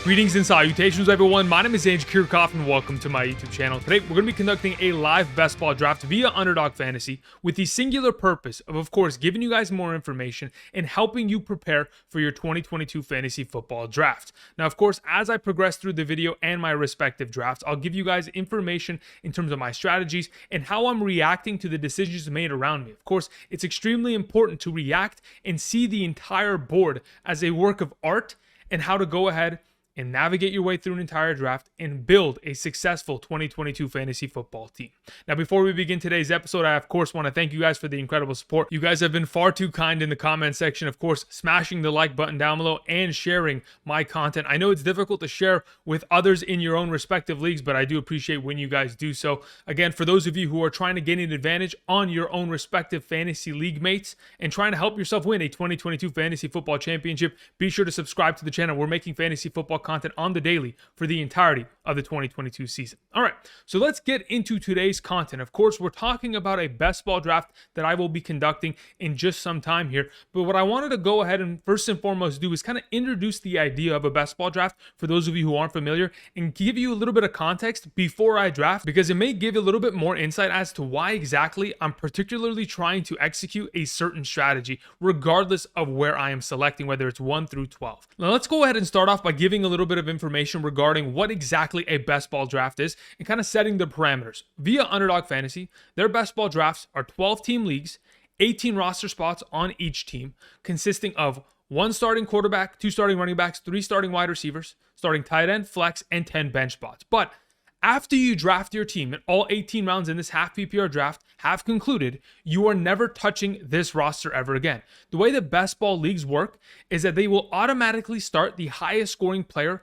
Greetings and salutations, everyone. My name is Andrew Kirchhoff, and welcome to my YouTube channel. Today, we're going to be conducting a live best ball draft via Underdog Fantasy with the singular purpose of course, giving you guys more information and helping you prepare for your 2022 fantasy football draft. Now, of course, as I progress through the video and my respective drafts, I'll give you guys information in terms of my strategies and how I'm reacting to the decisions made around me. Of course, it's extremely important to react and see the entire board as a work of art and how to go ahead and navigate your way through an entire draft and build a successful 2022 fantasy football team. Now, before we begin today's episode, I of course want to thank you guys for the incredible support. You guys have been far too kind in the comment section, of course, smashing the like button down below and sharing my content. I know it's difficult to share with others in your own respective leagues, but I do appreciate when you guys do so. Again, for those of you who are trying to gain an advantage on your own respective fantasy league mates and trying to help yourself win a 2022 fantasy football championship, be sure to subscribe to the channel. We're making fantasy football content on the daily for the entirety of the 2022 season. All right, so let's get into today's content. Of course, we're talking about a best ball draft that I will be conducting in just some time here. But what I wanted to go ahead and first and foremost do is kind of introduce the idea of a best ball draft for those of you who aren't familiar and give you a little bit of context before I draft, because it may give you a little bit more insight as to why exactly I'm particularly trying to execute a certain strategy, regardless of where I am selecting, whether it's 1 through 12. Now, let's go ahead and start off by giving a little bit of information regarding what exactly a best ball draft is and kind of setting the parameters. Via Underdog Fantasy, their best ball drafts are 12 team leagues, 18 roster spots on each team, consisting of 1 starting quarterback, 2 starting running backs, 3 starting wide receivers, starting tight end, flex, and 10 bench spots. But after you draft your team and all 18 rounds in this half PPR draft have concluded, you are never touching this roster ever again. The way the best ball leagues work is that they will automatically start the highest scoring player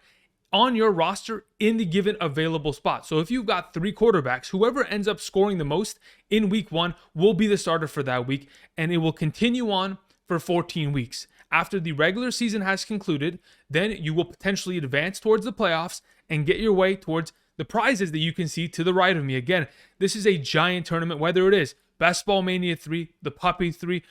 on your roster in the given available spot. So if you've got 3 quarterbacks, whoever ends up scoring the most in week 1 will be the starter for that week, and it will continue on for 14 weeks. After the regular season has concluded, then you will potentially advance towards the playoffs and get your way towards the prizes that you can see to the right of me. Again, this is a giant tournament, whether it is Best Ball Mania 3, the Puppy 3,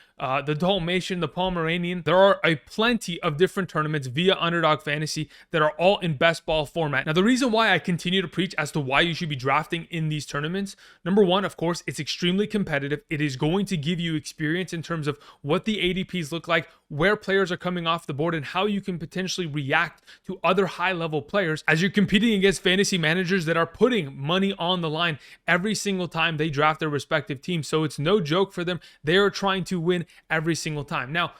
the Dalmatian, the Pomeranian. There are a plenty of different tournaments via Underdog Fantasy that are all in best ball format. Now, the reason why I continue to preach as to why you should be drafting in these tournaments, number one, of course, it's extremely competitive. It is going to give you experience in terms of what the ADPs look like, where players are coming off the board, and how you can potentially react to other high-level players as you're competing against fantasy managers that are putting money on the line every single time they draft their respective teams. So it's no joke for them. They are trying to win every single time. Now,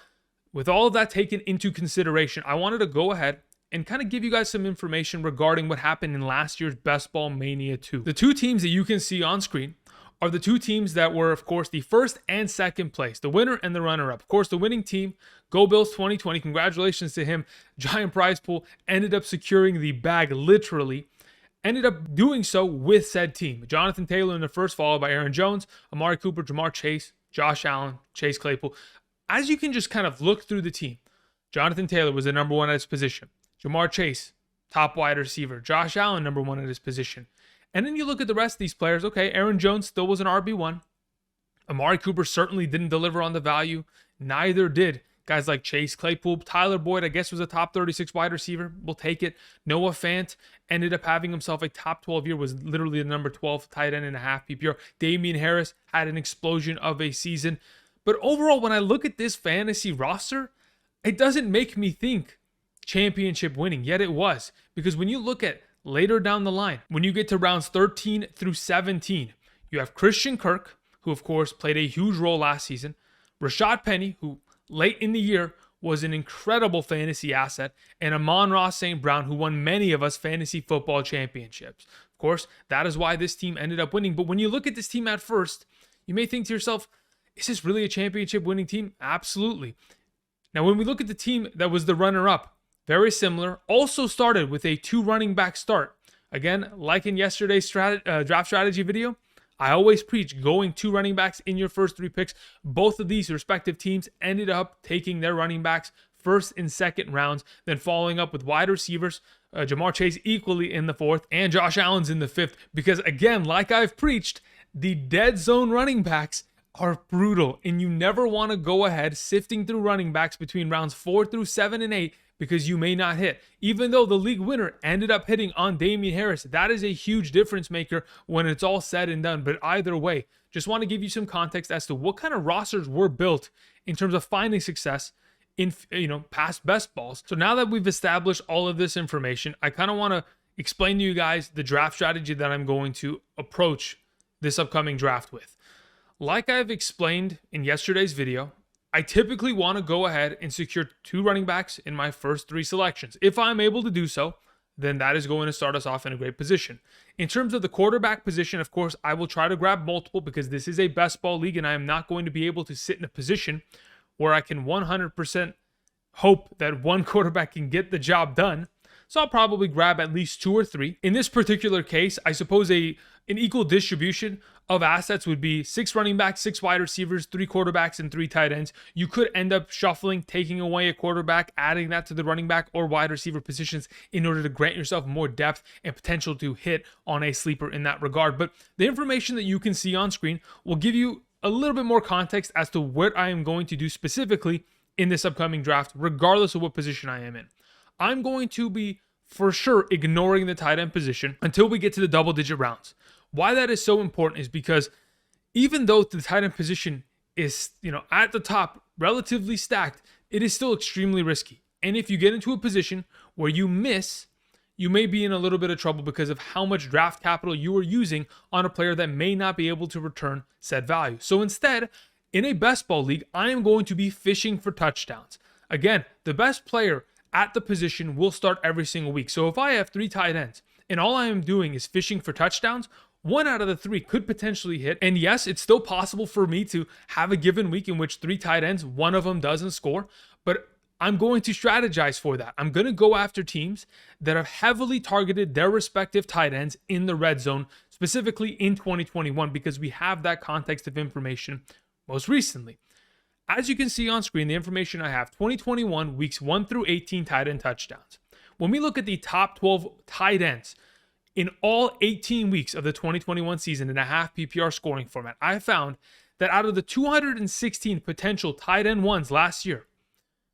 with all of that taken into consideration, I wanted to go ahead and kind of give you guys some information regarding what happened in last year's Best Ball Mania 2. The 2 teams that you can see on screen are the 2 teams that were, of course, the first and second place, the winner and the runner-up. Of course, the winning team, Go Bills 2020, congratulations to him. Giant prize pool, ended up securing the bag literally. Ended up doing so with said team. Jonathan Taylor in the first, followed by Aaron Jones, Amari Cooper, Jamar Chase, Josh Allen, Chase Claypool. As you can just kind of look through the team, Jonathan Taylor was the number 1 at his position. Jamar Chase, top wide receiver. Josh Allen, number 1 at his position. And then you look at the rest of these players. Okay, Aaron Jones still was an RB1. Amari Cooper certainly didn't deliver on the value. Neither did guys like Chase Claypool. Tyler Boyd, I guess, was a top 36 wide receiver. We'll take it. Noah Fant ended up having himself a top 12 year, was literally the number 12 tight end in a half PPR. Damian Harris had an explosion of a season. But overall, when I look at this fantasy roster, it doesn't make me think championship winning, yet it was. Because when you look at later down the line, when you get to rounds 13 through 17, you have Christian Kirk, who of course played a huge role last season. Rashad Penny, who late in the year was an incredible fantasy asset, and Amon-Ra St. Brown, who won many of us fantasy football championships. Of course, that is why this team ended up winning. But when you look at this team at first, you may think to yourself, is this really a championship winning team? Absolutely. Now, when we look at the team that was the runner-up, very similar, also started with a 2 running back start. Again, like in yesterday's draft strategy video, I always preach going 2 running backs in your first 3 picks. Both of these respective teams ended up taking their running backs first and second rounds, then following up with wide receivers, Jamar Chase equally in the 4th, and Josh Allen's in the 5th. Because again, like I've preached, the dead zone running backs are brutal, and you never want to go ahead sifting through running backs between rounds 4 through 7 and 8 because you may not hit. Even though the league winner ended up hitting on Damien Harris, that is a huge difference maker when it's all said and done. But either way, just want to give you some context as to what kind of rosters were built in terms of finding success in past best balls. So now that we've established all of this information, I kind of want to explain to you guys the draft strategy that I'm going to approach this upcoming draft with. Like I've explained in yesterday's video, I typically want to go ahead and secure 2 running backs in my first 3 selections. If I'm able to do so, then that is going to start us off in a great position. In terms of the quarterback position, of course, I will try to grab multiple because this is a best ball league and I am not going to be able to sit in a position where I can 100% hope that one quarterback can get the job done. So I'll probably grab at least 2 or 3. In this particular case, I suppose an equal distribution of assets would be 6 running backs, 6 wide receivers, 3 quarterbacks, and 3 tight ends. You could end up shuffling, taking away a quarterback, adding that to the running back or wide receiver positions in order to grant yourself more depth and potential to hit on a sleeper in that regard. But the information that you can see on screen will give you a little bit more context as to what I am going to do specifically in this upcoming draft, regardless of what position I am in. I'm going to be for sure ignoring the tight end position until we get to the double-digit rounds. Why that is so important is because even though the tight end position is, at the top, relatively stacked, it is still extremely risky. And if you get into a position where you miss, you may be in a little bit of trouble because of how much draft capital you are using on a player that may not be able to return said value. So instead, in a best ball league, I am going to be fishing for touchdowns. Again, the best player at the position will start every single week. So if I have 3 tight ends and all I am doing is fishing for touchdowns, 1 out of the 3 could potentially hit. And yes, it's still possible for me to have a given week in which 3 tight ends, 1 of them doesn't score, but I'm going to strategize for that. I'm going to go after teams that have heavily targeted their respective tight ends in the red zone, specifically in 2021, because we have that context of information most recently. As you can see on screen, the information I have, 2021 weeks 1 through 18 tight end touchdowns. When we look at the top 12 tight ends in all 18 weeks of the 2021 season in a half PPR scoring format, I found that out of the 216 potential tight end ones last year,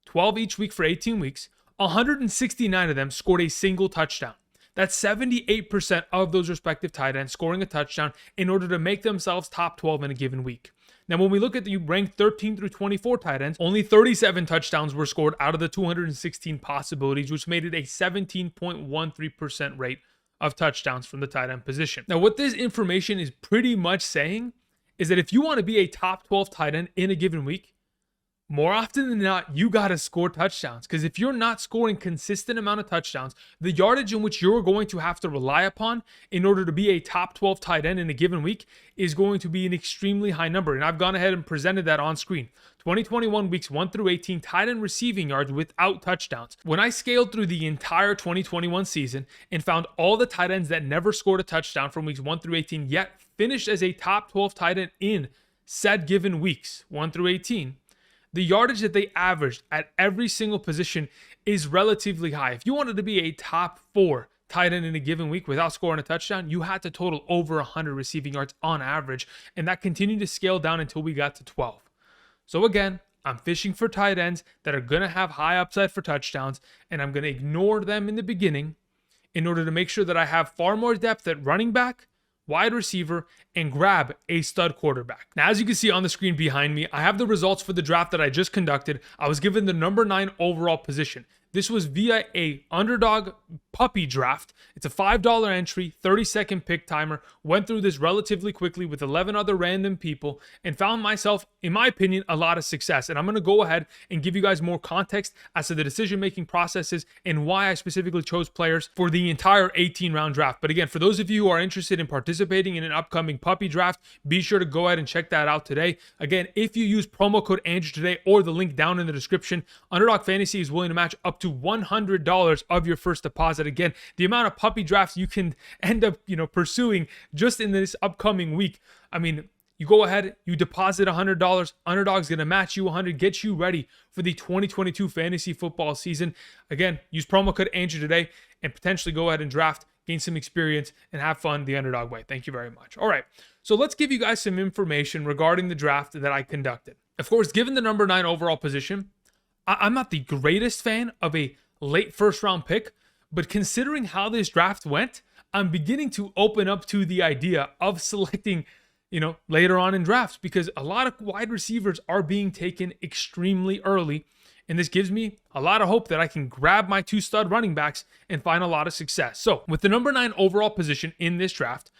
12 each week for 18 weeks, 169 of them scored a single touchdown. That's 78% of those respective tight ends scoring a touchdown in order to make themselves top 12 in a given week. Now, when we look at the ranked 13 through 24 tight ends, only 37 touchdowns were scored out of the 216 possibilities, which made it a 17.13% rate of touchdowns from the tight end position. Now, what this information is pretty much saying is that if you want to be a top 12 tight end in a given week, more often than not, you got to score touchdowns. Because if you're not scoring consistent amount of touchdowns, the yardage in which you're going to have to rely upon in order to be a top 12 tight end in a given week is going to be an extremely high number. And I've gone ahead and presented that on screen. 2021 weeks 1 through 18 tight end receiving yards without touchdowns. When I scaled through the entire 2021 season and found all the tight ends that never scored a touchdown from weeks 1 through 18 yet finished as a top 12 tight end in said given weeks 1 through 18, the yardage that they averaged at every single position is relatively high. If you wanted to be a top 4 tight end in a given week without scoring a touchdown, you had to total over 100 receiving yards on average, and that continued to scale down until we got to 12. So again, I'm fishing for tight ends that are going to have high upside for touchdowns, and I'm going to ignore them in the beginning in order to make sure that I have far more depth at running back, wide receiver, and grab a stud quarterback. Now, as you can see on the screen behind me, I have the results for the draft that I just conducted. I was given the number 9 overall position. This was via a underdog puppy draft. It's a $5 entry, 30-second pick timer. Went through this relatively quickly with 11 other random people and found myself, in my opinion, a lot of success. And I'm going to go ahead and give you guys more context as to the decision-making processes and why I specifically chose players for the entire 18-round draft. But again, for those of you who are interested in participating in an upcoming puppy draft, be sure to go ahead and check that out today. Again, if you use promo code Andrew today or the link down in the description, Underdog Fantasy is willing to match up to $100 of your first deposit. Again, the amount of puppy drafts you can end up, pursuing just in this upcoming week. I mean, you go ahead, you deposit $100, Underdog's going to match you $100, get you ready for the 2022 fantasy football season. Again, use promo code Andrew today and potentially go ahead and draft, gain some experience, and have fun the Underdog way. Thank you very much. All right, so let's give you guys some information regarding the draft that I conducted. Of course, given the number 9 overall position, I'm not the greatest fan of a late first round pick. But considering how this draft went, I'm beginning to open up to the idea of selecting, later on in drafts, because a lot of wide receivers are being taken extremely early. And this gives me a lot of hope that I can grab my 2 stud running backs and find a lot of success. So with the number 9 overall position in this draft,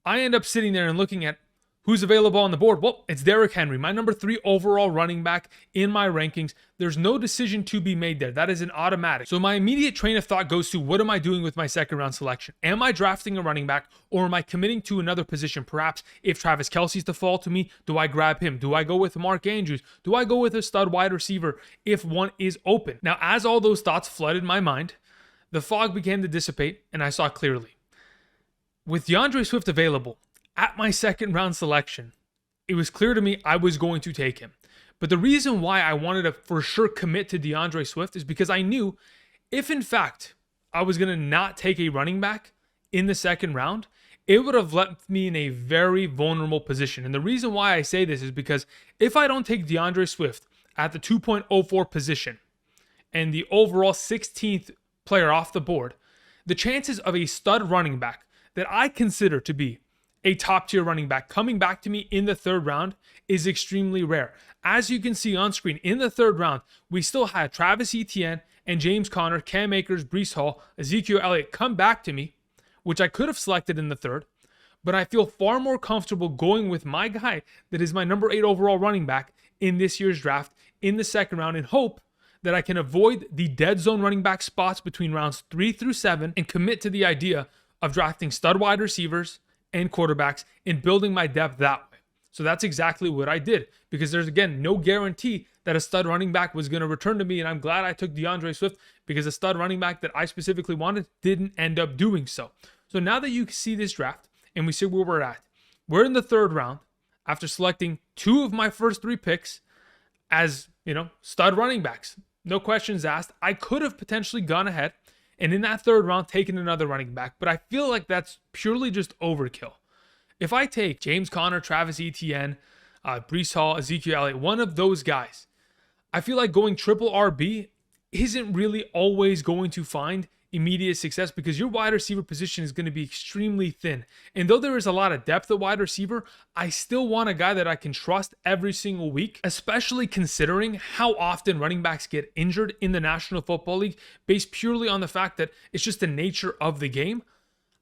I end up sitting there and looking at who's available on the board. Well, it's Derrick Henry, my number 3 overall running back in my rankings. There's no decision to be made there. That is an automatic. So my immediate train of thought goes to, what am I doing with my second round selection? Am I drafting a running back, or am I committing to another position? Perhaps if Travis Kelce's to fall to me, do I grab him? Do I go with Mark Andrews? Do I go with a stud wide receiver if one is open? Now, as all those thoughts flooded my mind, the fog began to dissipate and I saw clearly. With DeAndre Swift available at my second round selection, it was clear to me I was going to take him. But the reason why I wanted to for sure commit to DeAndre Swift is because I knew if in fact I was going to not take a running back in the second round, it would have left me in a very vulnerable position. And the reason why I say this is because if I don't take DeAndre Swift at the 2.04 position and the overall 16th player off the board, the chances of a stud running back that I consider to be a top tier running back coming back to me in the third round is extremely rare. As you can see on screen, in the third round, we still had Travis Etienne and James Conner, Cam Akers, Breece Hall, Ezekiel Elliott come back to me, which I could have selected in the third, but I feel far more comfortable going with my guy that is my number 8 overall running back in this year's draft in the second round, in hope that I can avoid the dead zone running back spots between rounds 3 through 7 and commit to the idea of drafting stud wide receivers and quarterbacks and building my depth that way. So that's exactly what I did, because there's, again, no guarantee that a stud running back was going to return to me. And I'm glad I took DeAndre Swift, because a stud running back that I specifically wanted didn't end up doing so. So now that you see this draft and we see where we're at, we're in the third round after selecting 2 of my first 3 picks as, stud running backs. No questions asked. I could have potentially gone ahead and in that third round taken another running back, but I feel like that's purely just overkill. If I take James Conner, Travis Etienne, Breece Hall, Ezekiel Elliott, one of those guys, I feel like going triple RB isn't really always going to find immediate success, because your wide receiver position is going to be extremely thin. And though there is a lot of depth at wide receiver, I still want a guy that I can trust every single week, especially considering how often running backs get injured in the National Football League, based purely on the fact that it's just the nature of the game.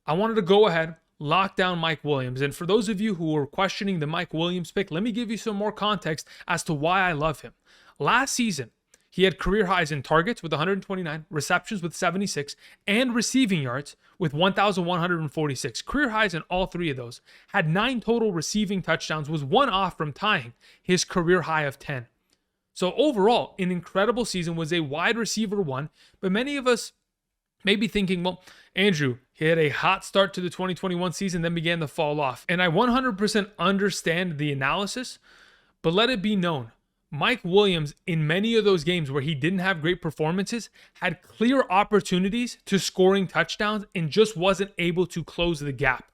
I wanted to go ahead, lock down Mike Williams. And for those of you who are questioning the Mike Williams pick, let me give you some more context as to why I love him. Last season, he had career highs in targets with 129, receptions with 76, and receiving yards with 1,146. Career highs in all 3 of those. Had 9 total receiving touchdowns, was 1 off from tying his career high of 10. So overall, an incredible season, was a wide receiver 1, but many of us may be thinking, well, Andrew, he had a hot start to the 2021 season, then began to fall off. And I 100% understand the analysis, but let it be known, Mike Williams, in many of those games where he didn't have great performances, had clear opportunities to scoring touchdowns and just wasn't able to close the gap.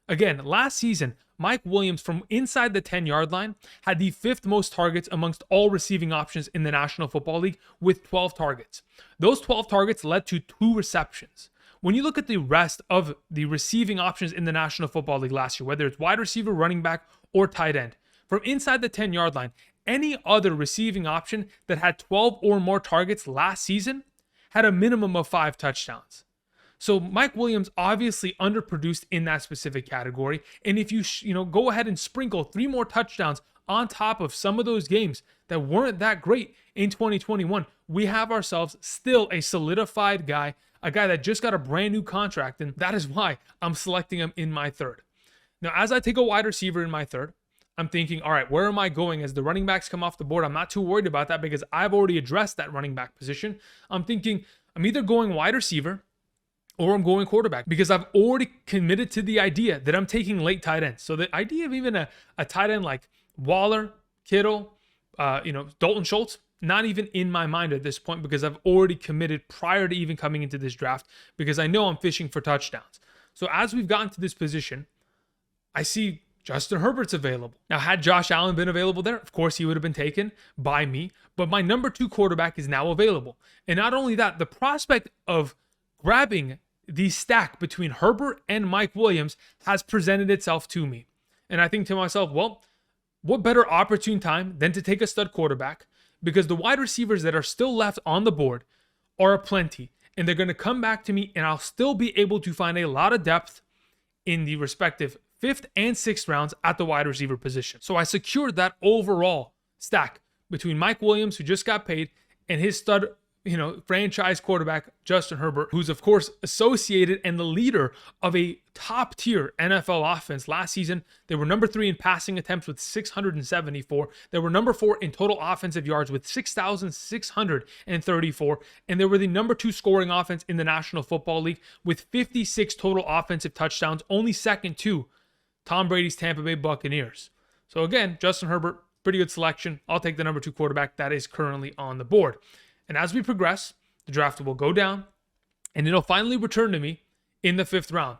Again, last season, Mike Williams from inside the 10-yard line had the 5th most targets amongst all receiving options in the National Football League with 12 targets. Those 12 targets led to 2 receptions. When you look at the rest of the receiving options in the National Football League last year, whether it's wide receiver, running back, or tight end, from inside the 10-yard line, any other receiving option that had 12 or more targets last season had a minimum of 5 touchdowns. So Mike Williams obviously underproduced in that specific category. And if you go ahead and sprinkle 3 more touchdowns on top of some of those games that weren't that great in 2021, we have ourselves still a solidified guy, a guy that just got a brand new contract. And that is why I'm selecting him in my third. Now, as I take a wide receiver in my third, I'm thinking, all right, where am I going as the running backs come off the board? I'm not too worried about that because I've already addressed that running back position. I'm thinking I'm either going wide receiver or I'm going quarterback, because I've already committed to the idea that I'm taking late tight ends. So the idea of even a tight end like Waller, Kittle, Dalton Schultz, not even in my mind at this point, because I've already committed prior to even coming into this draft, because I know I'm fishing for touchdowns. So as we've gotten to this position, I see Justin Herbert's available. Now, had Josh Allen been available there, of course, he would have been taken by me. But my number 2 quarterback is now available. And not only that, the prospect of grabbing the stack between Herbert and Mike Williams has presented itself to me. And I think to myself, well, what better opportune time than to take a stud quarterback? Because the wide receivers that are still left on the board are aplenty. And they're going to come back to me, and I'll still be able to find a lot of depth in the respective 5th and 6th rounds at the wide receiver position. So I secured that overall stack between Mike Williams, who just got paid, and his stud, franchise quarterback, Justin Herbert, who's of course associated and the leader of a top tier NFL offense. Last season, they were number 3 in passing attempts with 674. They were number 4 in total offensive yards with 6,634. And they were the number 2 scoring offense in the National Football League with 56 total offensive touchdowns, only second to Tom Brady's Tampa Bay Buccaneers. So again, Justin Herbert, pretty good selection. I'll take the number 2 quarterback that is currently on the board. And as we progress, the draft will go down and it'll finally return to me in the 5th round.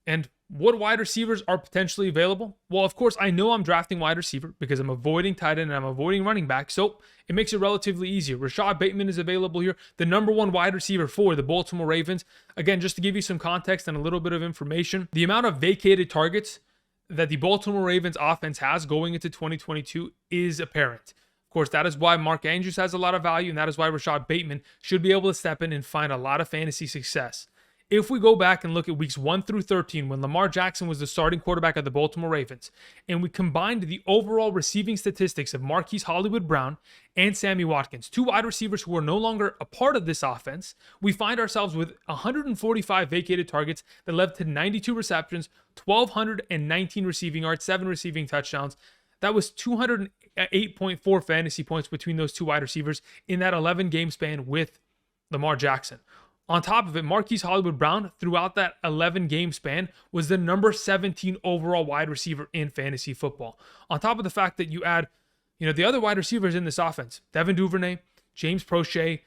And what wide receivers are potentially available? Well, of course, I know I'm drafting wide receiver because I'm avoiding tight end and I'm avoiding running back. So it makes it relatively easier. Rashad Bateman is available here, the number 1 wide receiver for the Baltimore Ravens. Again, just to give you some context and a little bit of information, the amount of vacated targets that the Baltimore Ravens offense has going into 2022 is apparent. Of course, that is why Mark Andrews has a lot of value, and that is why Rashad Bateman should be able to step in and find a lot of fantasy success. If we go back and look at weeks 1 through 13, when Lamar Jackson was the starting quarterback of the Baltimore Ravens, and we combined the overall receiving statistics of Marquise Hollywood Brown and Sammy Watkins, 2 wide receivers who are no longer a part of this offense, we find ourselves with 145 vacated targets that led to 92 receptions, 1,219 receiving yards, 7 receiving touchdowns. That was 208.4 fantasy points between those 2 wide receivers in that 11-game span with Lamar Jackson. On top of it, Marquise Hollywood Brown, throughout that 11-game span, was the number 17 overall wide receiver in fantasy football. On top of the fact that you add, the other wide receivers in this offense, Devin Duvernay, James Prochet,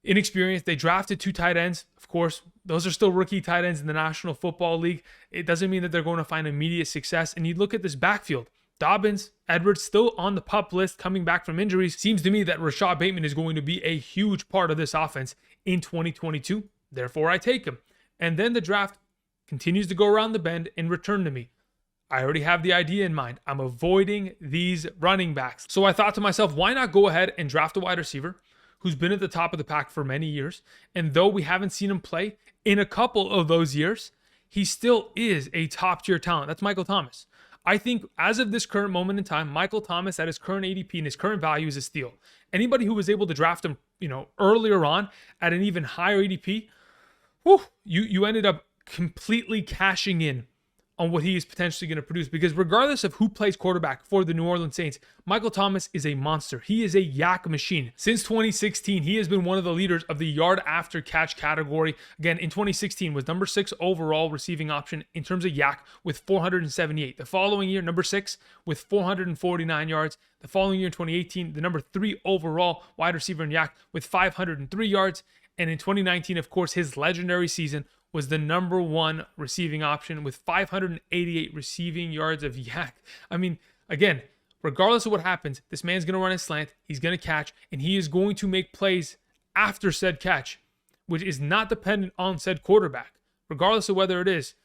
inexperienced. They drafted 2 tight ends. Of course, those are still rookie tight ends in the National Football League. It doesn't mean that they're going to find immediate success. And you look at this backfield, Dobbins, Edwards still on the PUP list coming back from injuries. Seems to me that Rashad Bateman is going to be a huge part of this offense in 2022. Therefore, I take him. And then the draft continues to go around the bend and return to me. I already have the idea in mind. I'm avoiding these running backs. So I thought to myself, why not go ahead and draft a wide receiver who's been at the top of the pack for many years? And though we haven't seen him play in a couple of those years, he still is a top tier talent. That's Michael Thomas. I think as of this current moment in time, Michael Thomas at his current ADP and his current value is a steal. Anybody who was able to draft him, earlier on at an even higher ADP, you ended up completely cashing in on what he is potentially going to produce, because regardless of who plays quarterback for the New Orleans Saints, Michael Thomas is a monster. He is a yak machine. Since 2016, he has been one of the leaders of the yard after catch category. Again, in 2016 was number 6 overall receiving option in terms of yak with 478. The following year, number 6 with 449 yards. The following year, in 2018, the number 3 overall wide receiver in yak with 503 yards. And in 2019, of course, his legendary season was the number 1 receiving option with 588 receiving yards of yak. I mean, again, regardless of what happens, this man's going to run a slant, he's going to catch, and he is going to make plays after said catch, which is not dependent on said quarterback. Regardless of whether it is,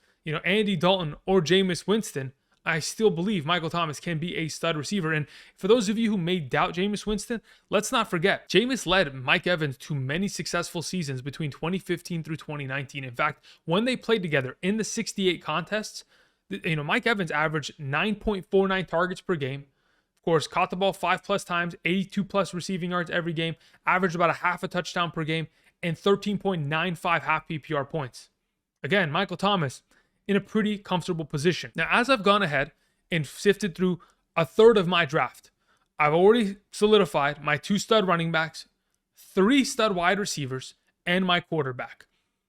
Andy Dalton or Jameis Winston, I still believe Michael Thomas can be a stud receiver. And for those of you who may doubt Jameis Winston, let's not forget, Jameis led Mike Evans to many successful seasons between 2015 through 2019. In fact, when they played together in the 68 contests, Mike Evans averaged 9.49 targets per game. Of course, caught the ball 5+ times, 82+ receiving yards every game, averaged about a half a touchdown per game, and 13.95 half PPR points. Again, Michael Thomas in a pretty comfortable position. Now, as I've gone ahead and sifted through a third of my draft, I've already solidified my 2 stud running backs, 3 stud wide receivers, and my quarterback.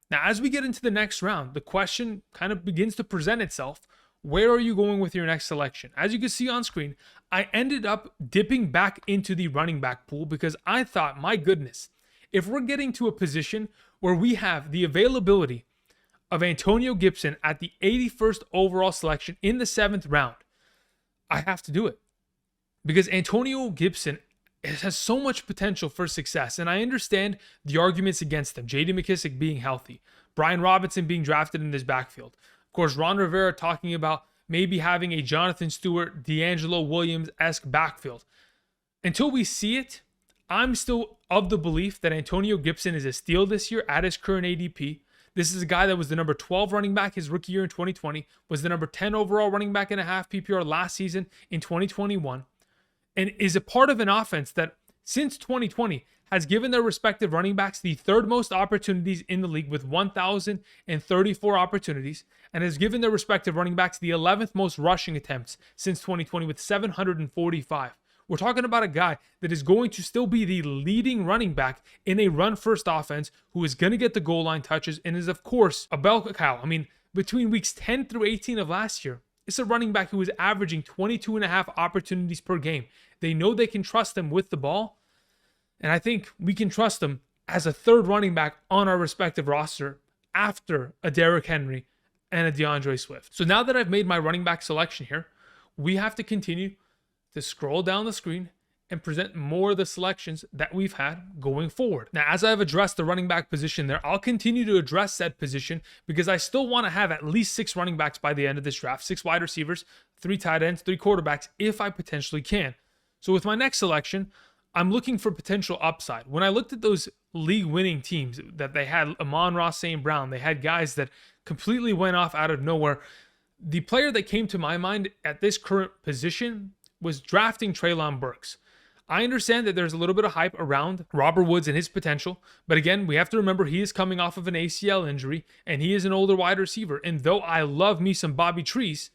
Now, as we get into the next round, the question kind of begins to present itself. Where are you going with your next selection? As you can see on screen, I ended up dipping back into the running back pool because I thought, my goodness, if we're getting to a position where we have the availability of Antonio Gibson at the 81st overall selection in the 7th round, I have to do it because Antonio Gibson has so much potential for success. And I understand the arguments against him. J.D. McKissic being healthy, Brian Robinson being drafted in this backfield. Of course, Ron Rivera talking about maybe having a Jonathan Stewart, D'Angelo Williams-esque backfield. Until we see it, I'm still of the belief that Antonio Gibson is a steal this year at his current ADP. This is a guy that was the number 12 running back his rookie year in 2020, was the number 10 overall running back in a half PPR last season in 2021, and is a part of an offense that since 2020 has given their respective running backs the third most opportunities in the league with 1,034 opportunities, and has given their respective running backs the 11th most rushing attempts since 2020 with 745. We're talking about a guy that is going to still be the leading running back in a run-first offense who is going to get the goal line touches and is, of course, a bell cow. I mean, between weeks 10 through 18 of last year, it's a running back who is averaging 22 and a half opportunities per game. They know they can trust him with the ball, and I think we can trust him as a third running back on our respective roster after a Derrick Henry and a DeAndre Swift. So now that I've made my running back selection here, we have to continue to scroll down the screen and present more of the selections that we've had going forward. Now, as I've addressed the running back position there, I'll continue to address said position because I still want to have at least 6 running backs by the end of this draft, 6 wide receivers, 3 tight ends, 3 quarterbacks, if I potentially can. So with my next selection, I'm looking for potential upside. When I looked at those league-winning teams that they had, Amon-Ra St. Brown, they had guys that completely went off out of nowhere. The player that came to my mind at this current position was drafting Treylon Burks. I understand that there's a little bit of hype around Robert Woods and his potential, but again, we have to remember he is coming off of an ACL injury, and he is an older wide receiver. And though I love me some Bobby Trees,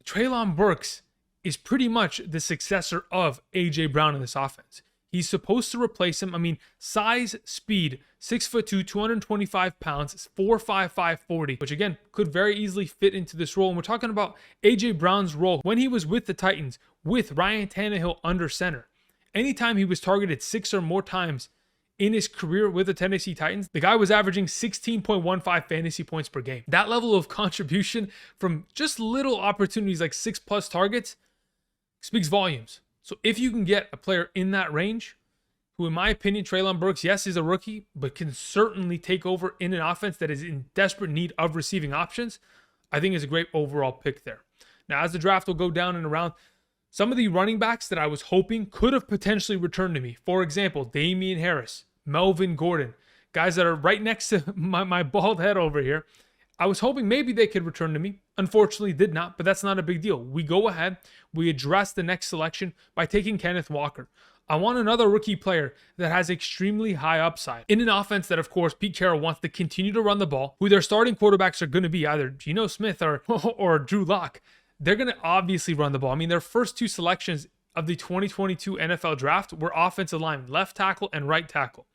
Treylon Burks is pretty much the successor of A.J. Brown in this offense. He's supposed to replace him. I mean, size, speed, 6'2", 225 pounds, 4'5", 40, which again, could very easily fit into this role. And we're talking about A.J. Brown's role when he was with the Titans, with Ryan Tannehill under center. Anytime he was targeted 6 or more times in his career with the Tennessee Titans, the guy was averaging 16.15 fantasy points per game. That level of contribution from just little opportunities like 6+ targets speaks volumes. So if you can get a player in that range, who in my opinion, Treylon Burks, yes, is a rookie, but can certainly take over in an offense that is in desperate need of receiving options, I think is a great overall pick there. Now, as the draft will go down and around, some of the running backs that I was hoping could have potentially returned to me. For example, Damian Harris, Melvin Gordon, guys that are right next to my bald head over here. I was hoping maybe they could return to me. Unfortunately, did not, but that's not a big deal. We go ahead, we address the next selection by taking Kenneth Walker. I want another rookie player that has extremely high upside in an offense that, of course, Pete Carroll wants to continue to run the ball, who their starting quarterbacks are going to be either Geno Smith or Drew Lock. They're going to obviously run the ball. I mean, their first 2 selections of the 2022 NFL draft were offensive linemen, left tackle and right tackle.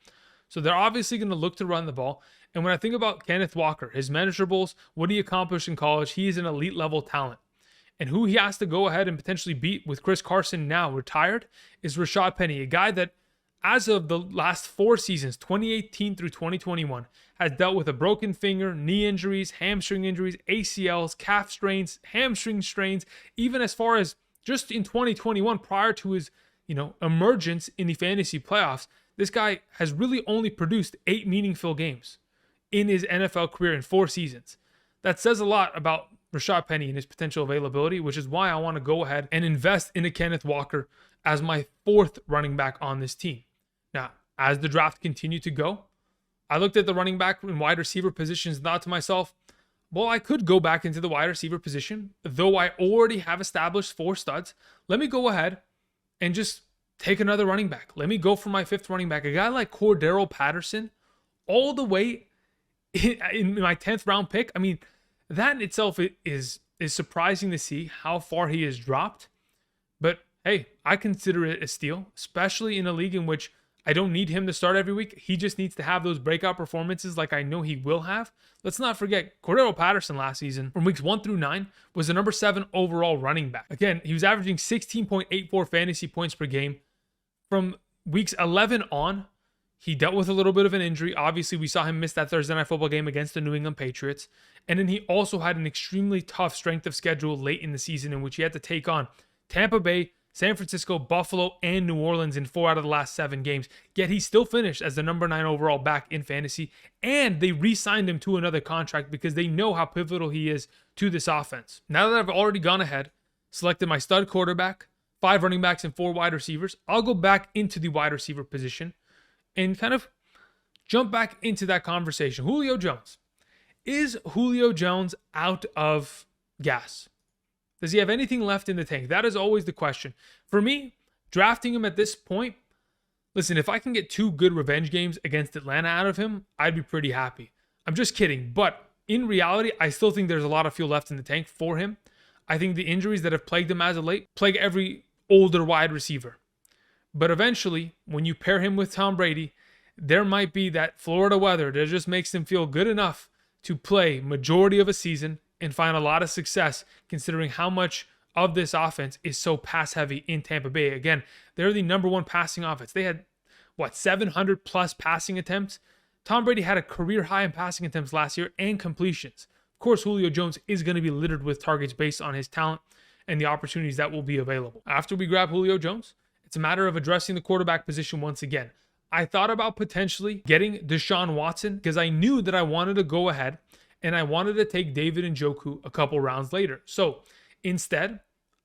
So they're obviously going to look to run the ball. And when I think about Kenneth Walker, his measurables, what he accomplished in college, he is an elite level talent. And who he has to go ahead and potentially beat with Chris Carson now retired is Rashad Penny, a guy that as of the last 4 seasons, 2018 through 2021, has dealt with a broken finger, knee injuries, hamstring injuries, ACLs, calf strains, hamstring strains, even as far as just in 2021 prior to his, emergence in the fantasy playoffs. This guy has really only produced 8 meaningful games in his NFL career in 4 seasons. That says a lot about Rashad Penny and his potential availability, which is why I want to go ahead and invest in a Kenneth Walker as my 4th running back on this team. Now, as the draft continued to go, I looked at the running back and wide receiver positions and thought to myself, well, I could go back into the wide receiver position, though I already have established 4 studs. Let me go ahead and just take another running back. Let me go for my 5th running back. A guy like Cordero Patterson, all the way in my 10th round pick. I mean, that in itself is surprising to see how far he has dropped. But hey, I consider it a steal, especially in a league in which I don't need him to start every week. He just needs to have those breakout performances like I know he will have. Let's not forget, Cordero Patterson last season, from weeks 1 through 9, was the number 7 overall running back. Again, he was averaging 16.84 fantasy points per game. From weeks 11 on, he dealt with a little bit of an injury. Obviously, we saw him miss that Thursday Night Football game against the New England Patriots. And then he also had an extremely tough strength of schedule late in the season in which he had to take on Tampa Bay, San Francisco, Buffalo, and New Orleans in 4 out of the last 7 games. Yet he still finished as the number 9 overall back in fantasy. And they re-signed him to another contract because they know how pivotal he is to this offense. Now that I've already gone ahead, selected my stud quarterback, 5 running backs, and 4 wide receivers, I'll go back into the wide receiver position and kind of jump back into that conversation. Julio Jones. Is Julio Jones out of gas? Does he have anything left in the tank? That is always the question. For me, drafting him at this point, listen, if I can get 2 good revenge games against Atlanta out of him, I'd be pretty happy. I'm just kidding. But in reality, I still think there's a lot of fuel left in the tank for him. I think the injuries that have plagued him as of late plague every older wide receiver. But eventually, when you pair him with Tom Brady, there might be that Florida weather that just makes him feel good enough to play majority of a season and find a lot of success, considering how much of this offense is so pass heavy in Tampa Bay. Again, they're the number 1 passing offense. They had 700 plus passing attempts. Tom Brady had a career high in passing attempts last year and completions. Of course, Julio Jones is going to be littered with targets based on his talent and the opportunities that will be available. After we grab Julio Jones, it's a matter of addressing the quarterback position once again. I thought about potentially getting Deshaun Watson because I knew that I wanted to go ahead and I wanted to take David Njoku a couple rounds later. So instead,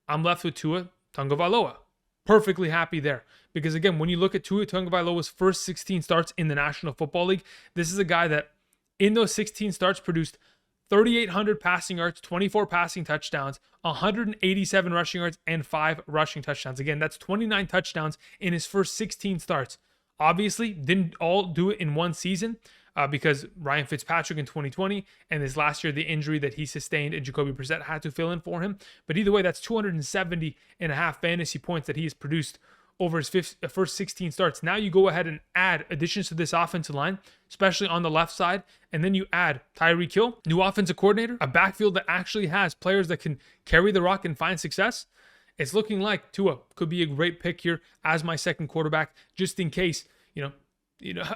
I'm left with Tua Tagovailoa. Perfectly happy there. Because again, when you look at Tua Tagovailoa's first 16 starts in the National Football League, this is a guy that in those 16 starts produced 3,800 passing yards, 24 passing touchdowns, 187 rushing yards, and 5 rushing touchdowns. Again, that's 29 touchdowns in his first 16 starts. Obviously, didn't all do it in one season because Ryan Fitzpatrick in 2020 and his last year, the injury that he sustained and Jacoby Brissett had to fill in for him. But either way, that's 270 and a half fantasy points that he has produced over his first 16 starts. Now you go ahead and add additions to this offensive line, especially on the left side, and then you add Tyreek Hill, new offensive coordinator, a backfield that actually has players that can carry the rock and find success. It's looking like Tua could be a great pick here as my second quarterback, just in case,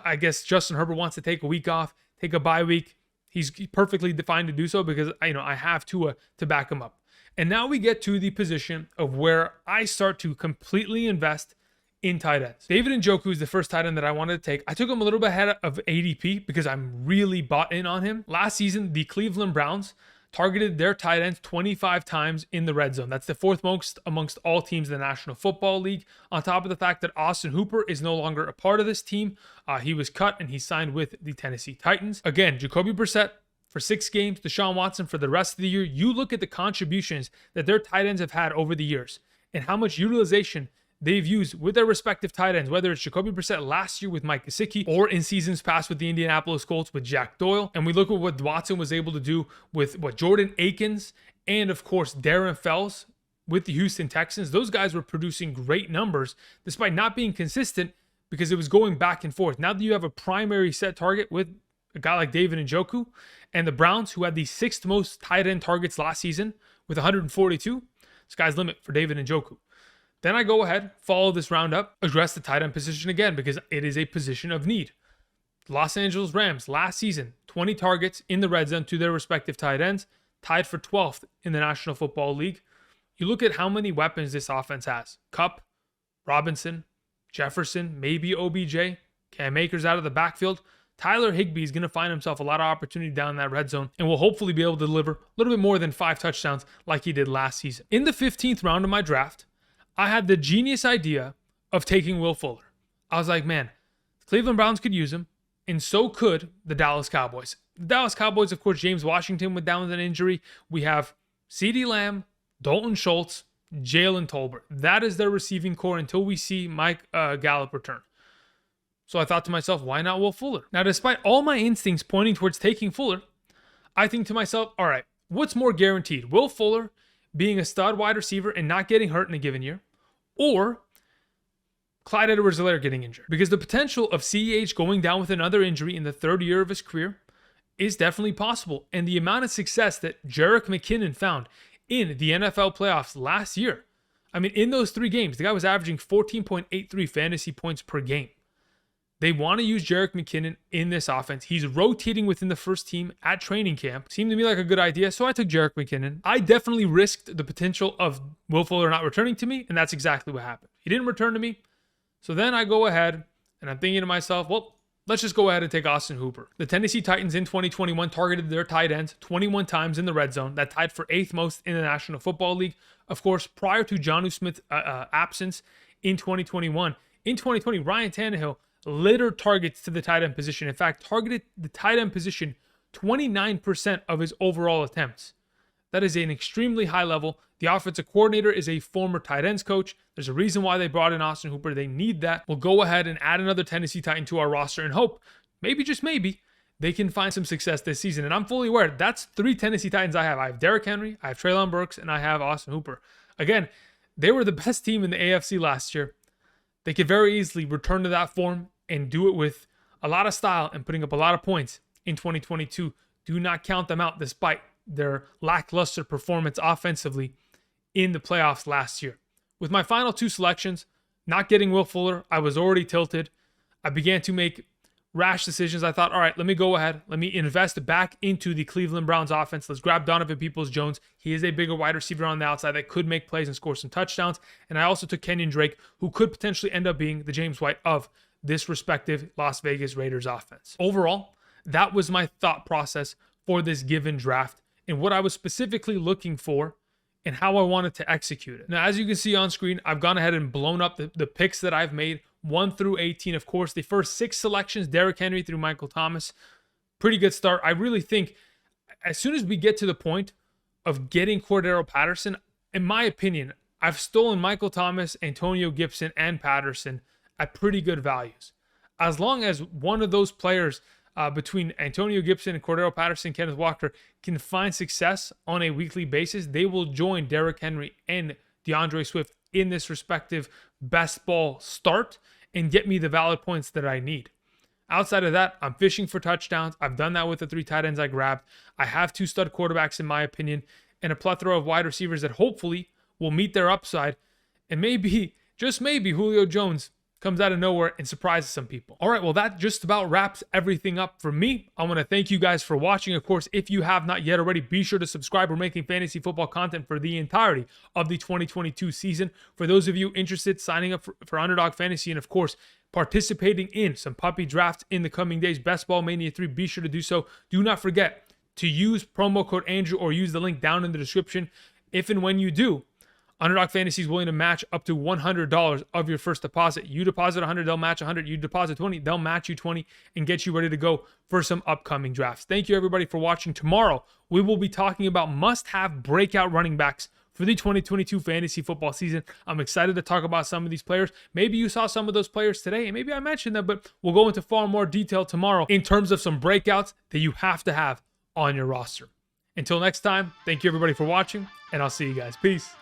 I guess Justin Herbert wants to take a week off, take a bye week. He's perfectly defined to do so because, I have Tua to back him up. And now we get to the position of where I start to completely invest in tight ends. David Njoku is the first tight end that I wanted to take. I took him a little bit ahead of ADP because I'm really bought in on him. Last season, the Cleveland Browns targeted their tight ends 25 times in the red zone. That's the 4th most amongst all teams in the National Football League. On top of the fact that Austin Hooper is no longer a part of this team. He was cut and he signed with the Tennessee Titans. Again, Jacoby Brissett for 6 games, Deshaun Watson for the rest of the year. You look at the contributions that their tight ends have had over the years and how much utilization they've used with their respective tight ends, whether it's Jacoby Brissett last year with Mike Gesicki or in seasons past with the Indianapolis Colts with Jack Doyle. And we look at what Watson was able to do with Jordan Akins and, of course, Darren Fells with the Houston Texans. Those guys were producing great numbers despite not being consistent because it was going back and forth. Now that you have a primary set target with a guy like David Njoku and the Browns, who had the 6th most tight end targets last season with 142, sky's limit for David Njoku. Then I go ahead, follow this round up, address the tight end position again because it is a position of need. Los Angeles Rams last season, 20 targets in the red zone to their respective tight ends, tied for 12th in the National Football League. You look at how many weapons this offense has. Kupp, Robinson, Jefferson, maybe OBJ, Cam Akers out of the backfield. Tyler Higbee is going to find himself a lot of opportunity down in that red zone and will hopefully be able to deliver a little bit more than 5 touchdowns like he did last season. In the 15th round of my draft, I had the genius idea of taking Will Fuller. I was like, man, the Cleveland Browns could use him, and so could the Dallas Cowboys. The Dallas Cowboys, of course, James Washington went down with an injury. We have CeeDee Lamb, Dalton Schultz, Jalen Tolbert. That is their receiving core until we see Mike Gallup return. So I thought to myself, why not Will Fuller? Now, despite all my instincts pointing towards taking Fuller, I think to myself, all right, what's more guaranteed? Will Fuller being a stud wide receiver and not getting hurt in a given year, or Clyde Edwards-Helaire getting injured? Because the potential of CEH going down with another injury in the 3rd year of his career is definitely possible. And the amount of success that Jerick McKinnon found in the NFL playoffs last year, I mean, in those 3 games, the guy was averaging 14.83 fantasy points per game. They want to use Jerick McKinnon in this offense. He's rotating within the first team at training camp. Seemed to me like a good idea, so I took Jerick McKinnon. I definitely risked the potential of Will Fuller not returning to me, and that's exactly what happened. He didn't return to me, so then I go ahead, and I'm thinking to myself, well, let's just go ahead and take Austin Hooper. The Tennessee Titans in 2021 targeted their tight ends 21 times in the red zone. That tied for 8th most in the National Football League. Of course, prior to Jonnu Smith's absence in 2021. In 2020, Ryan Tannehill littered targets to the tight end position. In fact, targeted the tight end position 29% of his overall attempts. That is an extremely high level. The offensive coordinator is a former tight ends coach. There's a reason why they brought in Austin Hooper. They need that. We'll go ahead and add another Tennessee Titan to our roster and hope, maybe just maybe, they can find some success this season. And I'm fully aware that's 3 Tennessee Titans I have. I have Derrick Henry, I have Treylon Burks, and I have Austin Hooper. Again, they were the best team in the AFC last year. They could very easily return to that form and do it with a lot of style and putting up a lot of points in 2022. Do not count them out despite their lackluster performance offensively in the playoffs last year. With my final 2 selections, not getting Will Fuller, I was already tilted. I began to make rash decisions. I thought, all right, let me go ahead. Let me invest back into the Cleveland Browns offense. Let's grab Donovan Peoples-Jones. He is a bigger wide receiver on the outside that could make plays and score some touchdowns. And I also took Kenyon Drake, who could potentially end up being the James White of this respective Las Vegas Raiders offense. Overall, that was my thought process for this given draft and what I was specifically looking for and how I wanted to execute it. Now, as you can see on screen, I've gone ahead and blown up the picks that I've made, 1 through 18. Of course, the first 6 selections, Derrick Henry through Michael Thomas. Pretty good start. I really think as soon as we get to the point of getting Cordero Patterson, in my opinion, I've stolen Michael Thomas, Antonio Gibson, and Patterson at pretty good values. As long as one of those players between Antonio Gibson and Cordero Patterson, Kenneth Walker, can find success on a weekly basis, they will join Derrick Henry and DeAndre Swift in this respective best ball start and get me the valid points that I need. Outside of that, I'm fishing for touchdowns. I've done that with the 3 tight ends I grabbed. I have 2 stud quarterbacks in my opinion and a plethora of wide receivers that hopefully will meet their upside. And maybe, just maybe, Julio Jones comes out of nowhere and surprises some people. All right, well, that just about wraps everything up for me. I want to thank you guys for watching. Of course, if you have not yet already, be sure to subscribe. We're making fantasy football content for the entirety of the 2022 season. For those of you interested, signing up for Underdog Fantasy and, of course, participating in some puppy drafts in the coming days, Best Ball Mania 3, be sure to do so. Do not forget to use promo code Andrew or use the link down in the description. If and when you do, Underdog Fantasy is willing to match up to $100 of your first deposit. You deposit $100, they'll match $100. You deposit $20, they'll match you $20 and get you ready to go for some upcoming drafts. Thank you, everybody, for watching. Tomorrow, we will be talking about must-have breakout running backs for the 2022 fantasy football season. I'm excited to talk about some of these players. Maybe you saw some of those players today, and maybe I mentioned them, but we'll go into far more detail tomorrow in terms of some breakouts that you have to have on your roster. Until next time, thank you, everybody, for watching, and I'll see you guys. Peace.